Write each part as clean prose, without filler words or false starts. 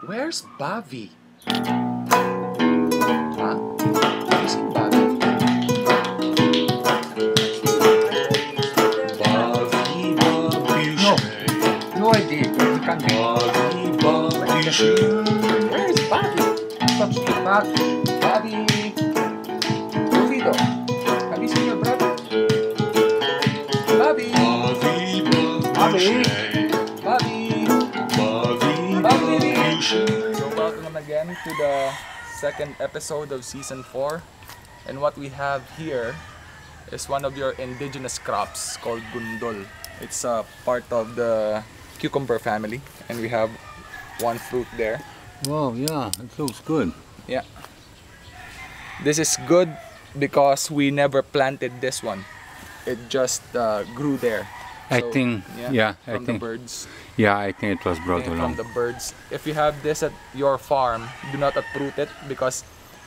Where's Bavi? Huh? Have you seen Bavi? Bavi, Bavi, No. No idea. You can't be. Bavi, Bavi, where's Bavi? Touch the back. Bavi! Rufito, have you seen your brother? Bavi! Bobby. Bavi! So welcome again to the second episode of season 4. And what we have here is one of your indigenous crops called gundol. It's a part of the cucumber family, and we have one fruit there. Wow, yeah, it looks good. Yeah. This is good because we never planted this one. It just grew there. I think, yeah, I from the think, birds. yeah, I think it was brought From along. the birds. If you have this at your farm, do not uproot it because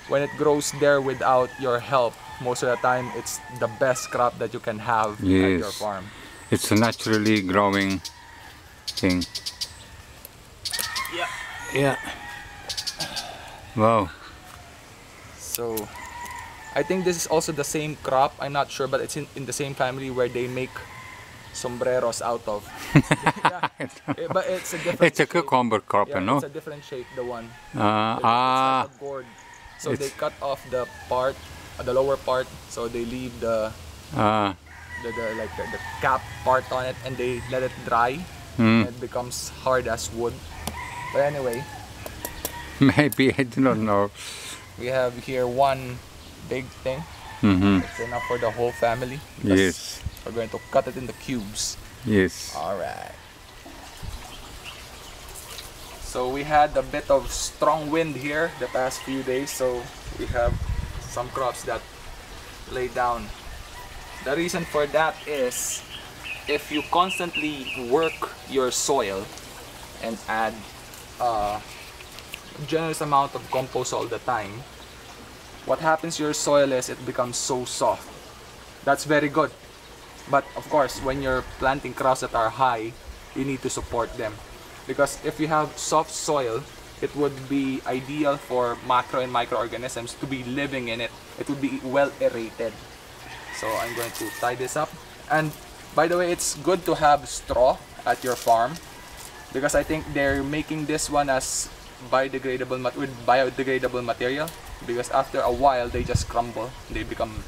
when it grows there without your help, most of the time it's the best crop that you can have at your Yes. farm. It's a naturally growing thing. Yeah. Yeah. Wow. So I think this is also the same crop. I'm not sure, but it's in the same family where they make sombreros out of. Yeah. But it's a different It's a shape. cucumber crop, Yeah, you know? it's a different shape, the one. It's Ah, like a gourd. So It's- they cut off the part, the lower part, so they leave the cap part on it, and they let it dry. And it becomes hard as wood. But anyway, maybe, I do not know. we have here one big thing. Mm-hmm. It's enough for the whole family. because Yes, We're going to cut it into cubes. yes. Alright. So we had a bit of strong wind here the past few days, so we have some crops that lay down. The reason for that is if you constantly work your soil and add a generous amount of compost all the time, what happens to your soil is it becomes so soft. That's very good. But of course, when you're planting crops that are high, you need to support them. Because if you have soft soil, it would be ideal for macro and microorganisms to be living in it. It would be well aerated. So I'm going to tie this up. And by the way, it's good to have straw at your farm because I think they're making this one as with biodegradable material, because after a while they just crumble. They become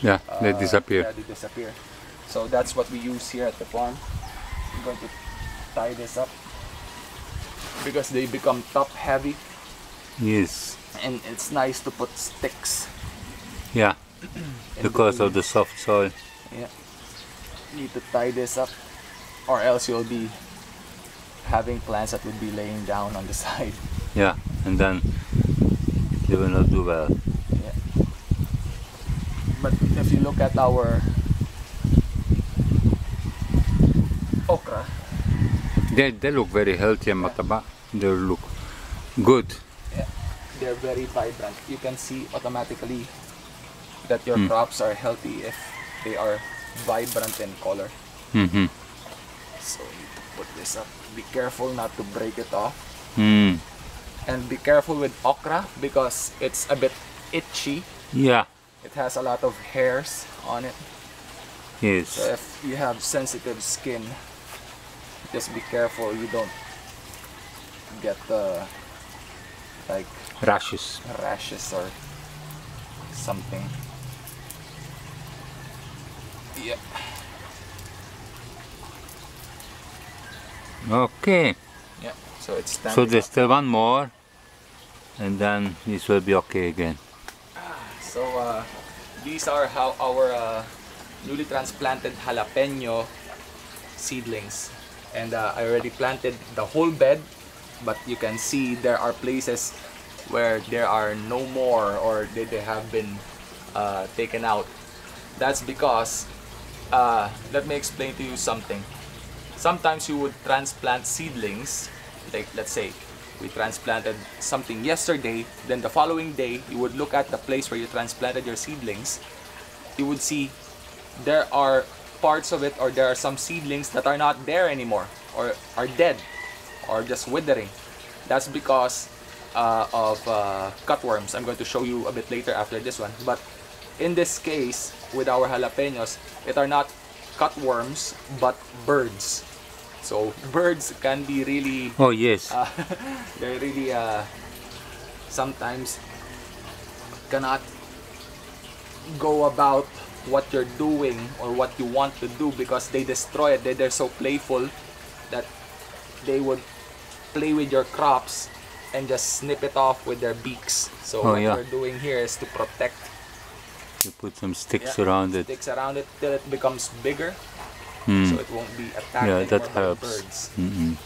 Yeah, they disappear. yeah, they disappear. So that's what we use here at the farm. I'm going to tie this up because they become top heavy, Yes. and it's nice to put sticks Yeah, in because between. of the soft soil. Yeah, need to tie this up, or else you'll be having plants that would be laying down on the side. Yeah, and then they will not do well. Yeah. But if you look at our okra, They look very healthy and mataba. They look good. yeah, they're very vibrant. You can see automatically that your crops are healthy if they are vibrant in color. Mm-hmm. So you need to put this up. Be careful not to break it off. Mm. And be careful with okra because it's a bit itchy. Yeah. It has a lot of hairs on it. Yes. So if you have sensitive skin, just be careful you don't get like Rashes. rashes or something. Yep. Okay. Yeah. So it's standing So there's up. still one more, and then this will be okay again. So these are how our newly transplanted jalapeno seedlings, and I already planted the whole bed, but you can see there are places where there are no more, or they have been taken out. That's because let me explain to you something. Sometimes you would transplant seedlings, like let's say we transplanted something yesterday, then the following day you would look at the place where you transplanted your seedlings, you would see there are parts of it, or there are some seedlings that are not there anymore, or are dead, or just withering. That's because of cutworms. I'm going to show you a bit later after this one. But in this case, with our jalapenos, it are not cutworms, but birds. So birds can be really, Oh yes. they're really sometimes cannot go about what you're doing or what you want to do because they destroy it. They're so playful that they would play with your crops and just snip it off with their beaks. So Oh, what yeah. we're doing here is to protect You put some sticks around it. sticks around it till it becomes bigger, Mm. so it won't be attacked Yeah, that anymore by helps. birds. Mm-mm.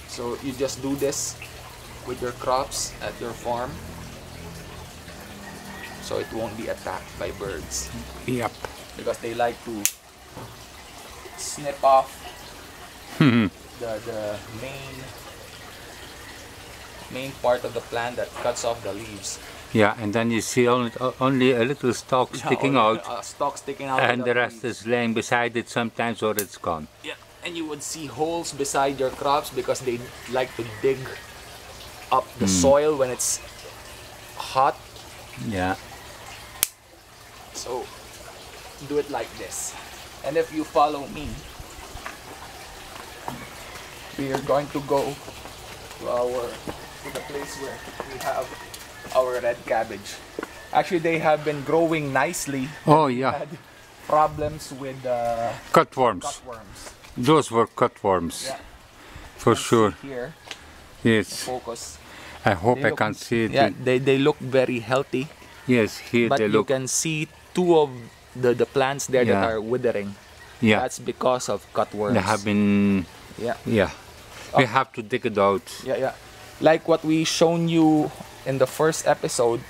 So you just do this with your crops at your farm, so it won't be attacked by birds Yep. because they like to snip off Mhm. the main part of the plant that cuts off the leaves. Yeah, and then you see only a little stalk sticking Or out, a stalk sticking out, and the without rest leaves. is laying beside it sometimes, or it's gone. Yeah, and you would see holes beside your crops because they like to dig up the soil when it's hot. Yeah. So do it like this. And if you follow me, we are going to go to the place where we have our red cabbage. Actually, they have been growing nicely. Oh yeah. Had problems with Cutworms. cutworms. Those were cutworms, Yeah. for See sure. here, Yes. focus. I hope They I look- can see it. Yeah, they look very healthy, Yes, here but they you look. can see two of the plants there that Yeah. are withering. Yeah, That's because of cutworms. they have been. Yeah, Yeah, we have to dig it out. yeah. Like what we shown you in the first episode.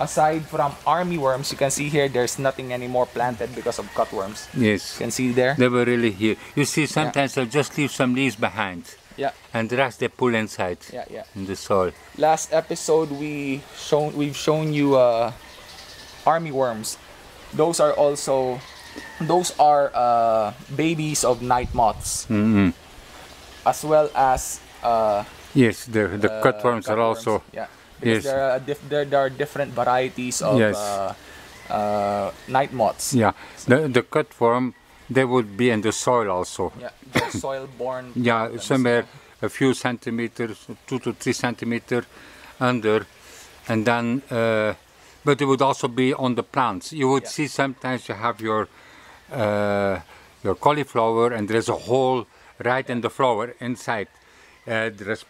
Aside from armyworms, you can see here there's nothing anymore planted because of cutworms. Yes, You can see there. they were really here. You see, sometimes they'll just leave some leaves behind, Yeah, and the rest they pull inside yeah. in the soil. Last episode we've shown you armyworms. Those are babies of night moths, Mm-mm. as well as Yes, the cutworms are cutworms. also. Yeah, because Yes. there are different varieties of Yes. night moths. Yeah, the cutworm, they would be in the soil also. Yeah, they're soil-borne. Yeah, problems. somewhere a few centimeters, 2 to 3 centimeters under, and then, but it would also be on the plants. You would Yeah. see sometimes you have your cauliflower, and there's a hole right in the flower inside. There is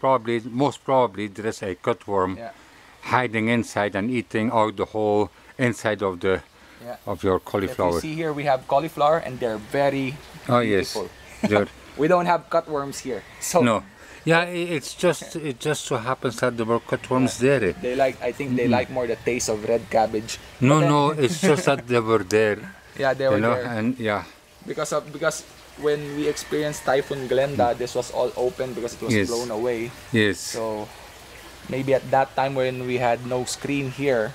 most probably, there is a cutworm Yeah. hiding inside and eating out the whole inside of the Yeah. of your If you cauliflower. see here, we have cauliflower, and they're very Oh yes, beautiful. They're- We don't have cutworms here, so no, yeah, it just so happens that there were cutworms there. they like. I think they like more the taste of red cabbage. No, But then- no, it's just that they were there, Yeah, they were you know, there and yeah, because when we experienced Typhoon Glenda, this was all open because it was Yes. blown away. yes, So maybe at that time when we had no screen here,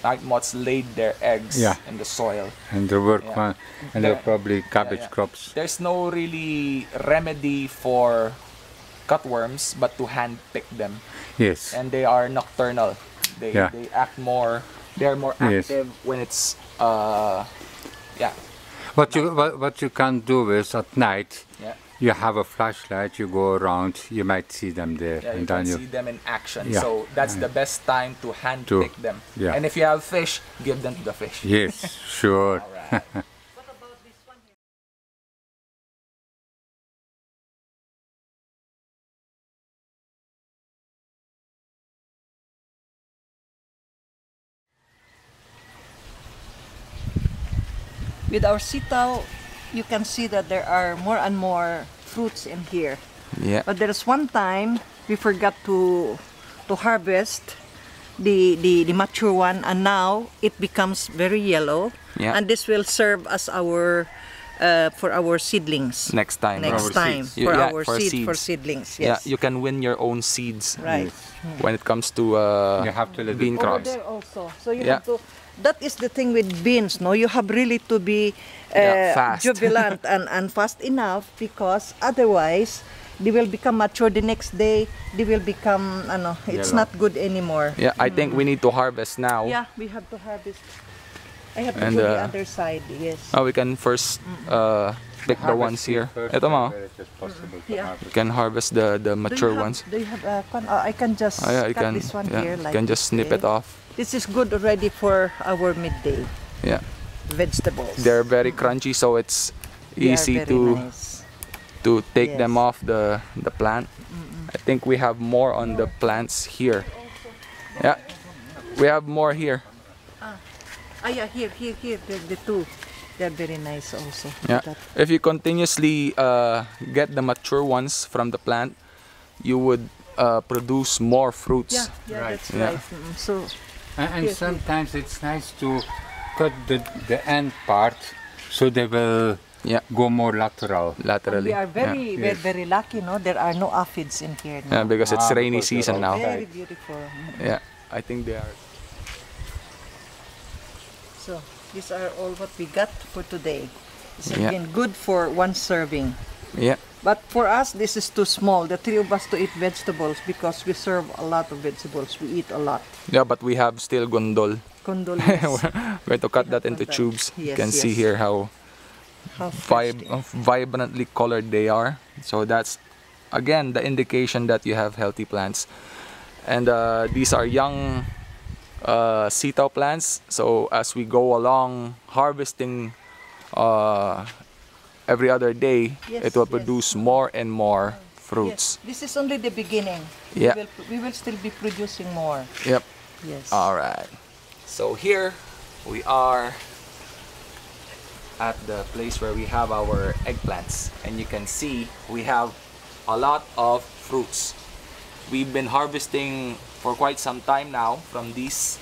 night moths laid their eggs Yeah. in the soil. and there were Yeah. and there were There- probably cabbage yeah. crops. There's no really remedy for cutworms but to hand pick them, Yes, and they are nocturnal. They Yeah. they act more. They're more Yes. active when it's yeah. what you can do is at night Yeah. you have a flashlight, you go around, you might see them there, Yeah, you and can then see them in action. Yeah. So that's the best time to hand To- pick them. yeah. And if you have fish, give them to the fish. yes, sure. Alright. With our sitaw, you can see that there are more and more fruits in here. Yeah. But there's one time we forgot to harvest the mature one, and now it becomes very yellow. Yeah. And this will serve as our for our seedlings. Next time. Next our time seeds. for Yeah, our for for seeds. seedlings. Yeah, Yes. you can win your own seeds Right. when it comes to You have to let bean it Over crops. there also. So you Yeah. have to. That is the thing with beans, no? You have really to be Yeah, fast. jubilant and fast enough, because otherwise they will become mature the next day. They will become, it's Yellow. not good anymore. Yeah, I think we need to harvest now. Yeah, we have to harvest. I have to And, go the other side, yes. Oh, we can first pick the ones here. Ito mo. Yeah. You can harvest the mature ones. Do you have I can just Oh, yeah, you cut can. this one Yeah, here you like can just snip this. it off. This is good already for our midday Yeah, vegetables. they're very crunchy, so it's They are easy very to nice. take them Yes. off the plant. I think we have more on the plants here. Yeah, we have more here. Yeah, here, the two. They're very nice also. Yeah, That- if you continuously get the mature ones from the plant, you would produce more fruits. yeah, Right. that's Yeah. right. So And Yes, yes. sometimes it's nice to cut the end part so they will Yeah, go more lateral. laterally. we are very, Yeah. very lucky, no? There are no aphids in here. Yeah, No? because it's rainy because they're season now. Very beautiful. Yeah, I think they are. So these are all what we got for today. It's Yeah. again good for one serving. Yeah, But for us, this is too small. The three of us to eat vegetables because we serve a lot of vegetables. We eat a lot. yeah, but we have still gondol. Condolence. We're to cut We that have into gondol. tubes. You Yes, can see yes. here how How fresh they are. vibrantly colored they are. So that's again the indication that you have healthy plants. And these are young sitaw plants. So as we go along harvesting every other day, it Yes, will yes. produce more and more fruits. Yes, this is only the beginning. Yeah. We will still be producing more. Yep. Yes. All right. So here we are at the place where we have our eggplants, and you can see we have a lot of fruits. We've been harvesting for quite some time now from these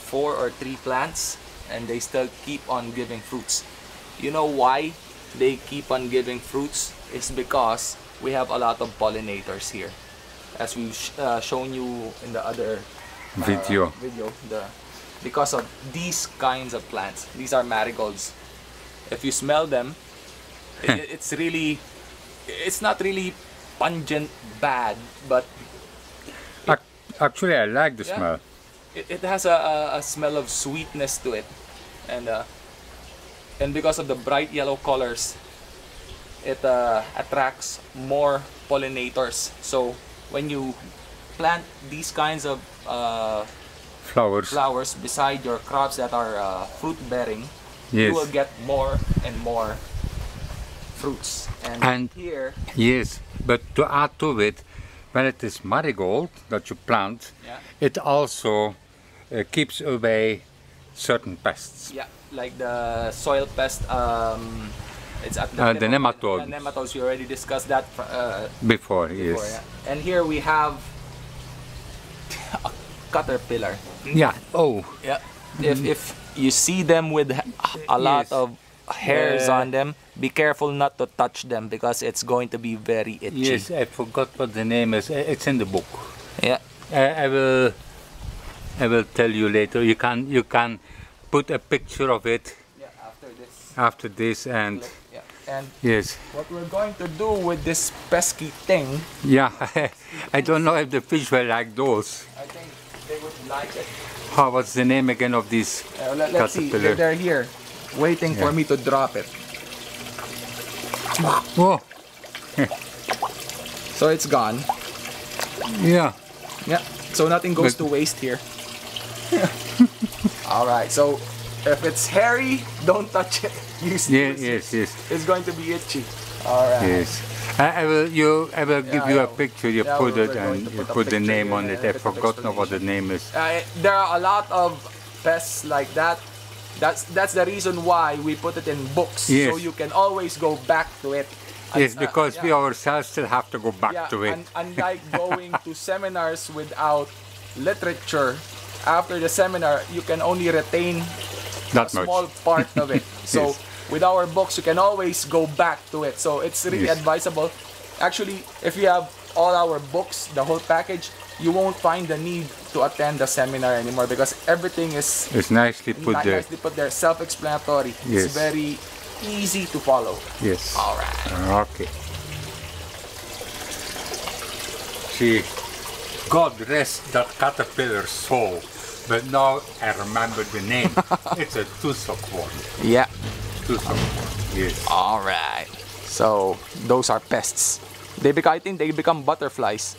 4 or 3 plants, and they still keep on giving fruits. You know why they keep on giving fruits? It's because we have a lot of pollinators here, as we've shown you in the other Video. because of these kinds of plants. These are marigolds. If you smell them, it's not really pungent bad, but Actually, I like the Yeah. smell. it has a smell of sweetness to it, and because of the bright yellow colors, it attracts more pollinators. So when you plant these kinds of Flowers. flowers beside your crops that are fruit bearing, you Yes. will get more and more fruits. And- here, Yes, but to add to it, when it is marigold that you plant, yeah, it also keeps away certain pests. yeah, like the soil pest, it's at the, The nematodes. The nematodes, we already discussed that Before, before, yes. yeah. And here we have a caterpillar. Yeah. Oh, Yeah. If you see them with a lot Yes. of hairs Yeah. on them, be careful not to touch them because it's going to be very itchy. yes. I forgot what the name is. It's in the book. Yeah. I will tell you later. You can put a picture of it Yeah. After this. after this, and Yeah. And yes, what we're going to do with this pesky thing, yeah. I don't know if the fish will like those. I think they would like it. What's the name again of this Let's see. caterpillar? They're here, waiting for Yeah. me to drop it. Oh, So it's gone. yeah. Yeah. So nothing goes But- to waste here. All right. So if it's hairy, don't touch it. Use Yes, scissors. yes, yes. It's going to be itchy. All right. Yes. I will give Yeah, you a yeah. picture. You Yeah, put we're it going and to you put a put the picture name here on and it. a I bit of forgot what the name is. There are a lot of pests like that. That's the reason why we put it in books, so Yes. you can always go back to it. Yes, because yeah. we ourselves still have to go back Yeah, to it. unlike going to seminars without literature, after the seminar you can only retain That a much. small part of it. So Yes. with our books you can always go back to it. So it's really Yes. advisable. Actually, if you have all our books, the whole package, you won't find the need to attend the seminar anymore because everything is It's nicely put there. nicely put there, self-explanatory. It's Yes. very easy to follow. Yes. All right. Okay. see, God rest that caterpillar's soul. But now I remember the name. It's a tussock worm. Yeah. Tussock worm, yes. All right. So those are pests. I think they become butterflies.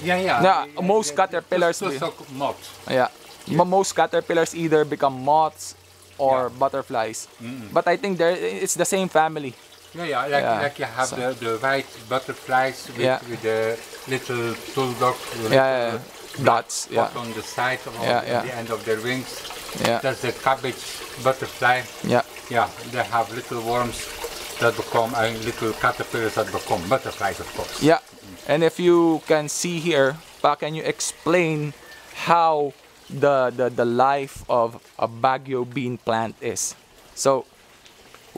Yeah. Yeah, most caterpillars will- Tussock moth. Yeah. Most caterpillars either become moths or butterflies. But I think it's the same family. Yeah, like you have So- the white butterflies with the little tulldog, Yeah. Dots. Yeah. spot on the side of Yeah. the end of their wings. Yeah. That's the cabbage butterfly. Yeah. Yeah, they have little worms that become little caterpillars that become butterflies, of course. Yeah. And if you can see here, can you explain how the life of a Baguio bean plant is? So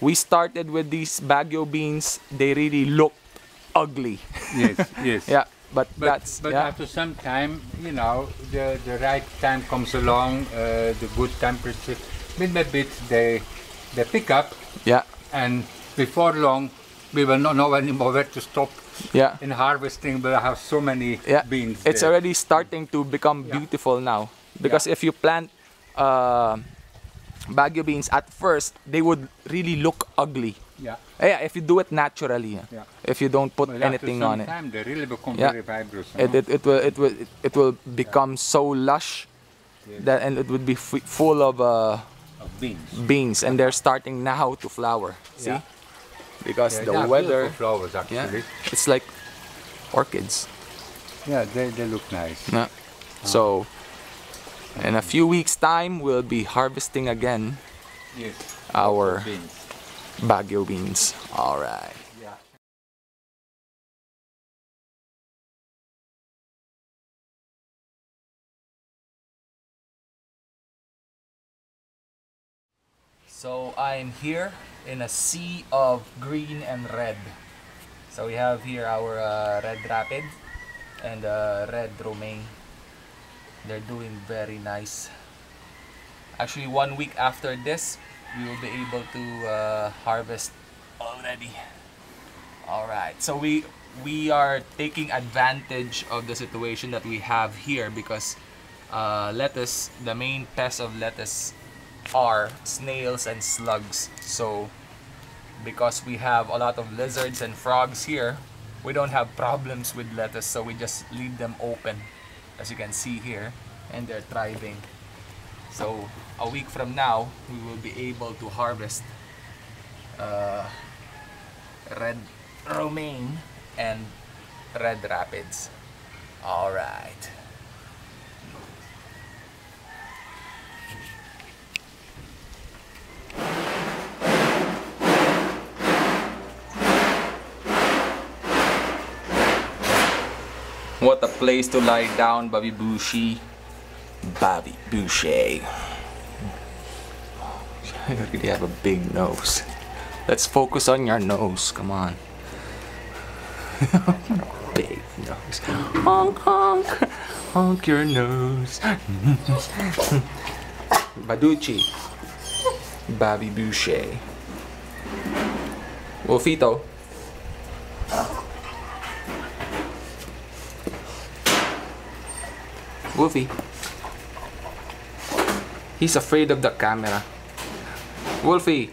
we started with these Baguio beans. They really look ugly. Yes. Yeah. But But yeah. after some time, you know, the right time comes along, the good temperature. Bit by bit, they pick up, Yeah. and before long, we will not know anymore where to stop Yeah. in harvesting. We'll have so many Yeah. beans. It's there. already starting to become Yeah. beautiful now. Because if you plant Baguio beans at first, they would really look ugly. Yeah. Yeah, if you do it naturally. Yeah. If you don't put But anything after on some it. time, they really become Yeah. very vibrant. It will become so lush that, and it would be full of Of beans. beans, and they're starting now to flower. See, Yeah. because Yeah, the they are weather, beautiful flowers yeah, actually. it's like orchids. Yeah, they look nice. Yeah. So, in a few weeks' time, we'll be harvesting again Yes. our Beans. Baguio beans. All right. Yeah. So I'm here in a sea of green and red. So we have here our red rapid and red romaine. They're doing very nice. Actually, 1 week after this, we will be able to harvest already. All right. So we are taking advantage of the situation that we have here because lettuce, the main pests of lettuce are snails and slugs. So because we have a lot of lizards and frogs here, we don't have problems with lettuce, so we just leave them open, as you can see here, and they're thriving. So a week from now, we will be able to harvest red romaine and red rapids. All right. What a place to lie down, Bobby Boucher. Bobby Boucher. You really have a big nose. Let's focus on your nose. Come on. Big nose. Honk, honk. Honk your nose. Baducci. Bobby Boucher. Wolfito. Wolfie. He's afraid of the camera. Wolfie.